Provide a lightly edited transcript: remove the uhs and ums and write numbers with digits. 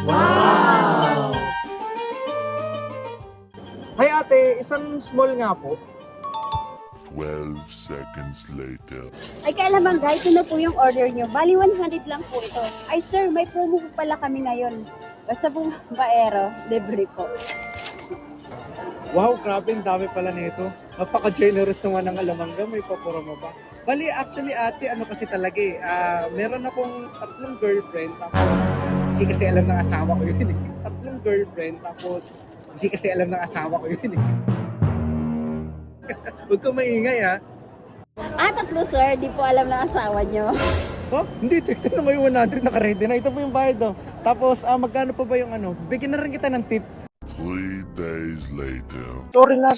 Wow! Hi ate, isang small nga po. 12 seconds later. Ay, kailaman guys, ito na po yung order nyo. Bali, 100 lang po ito. Ay sir, may promo po pala kami ngayon. Basta po baero, libre po. Wow, grabe, ang dami pala nito. Napaka-generous naman ng alamangga, may paporama pa. Bali, actually ate, ano kasi talaga eh, meron akong 3 girlfriend, tapos hindi kasi alam ng asawa ko yun eh. 3 girlfriend, tapos hindi kasi alam ng asawa ko yun eh. Huwag kang maingay ha. Tatlo sir, di po alam ng asawa nyo. Oh, hindi, ito na yung 100 naka-ready na. Ito po yung bayad oh. Tapos, magkano pa ba yung ano? Bigyan na rin kita ng tip. 3 days later. Sorry na.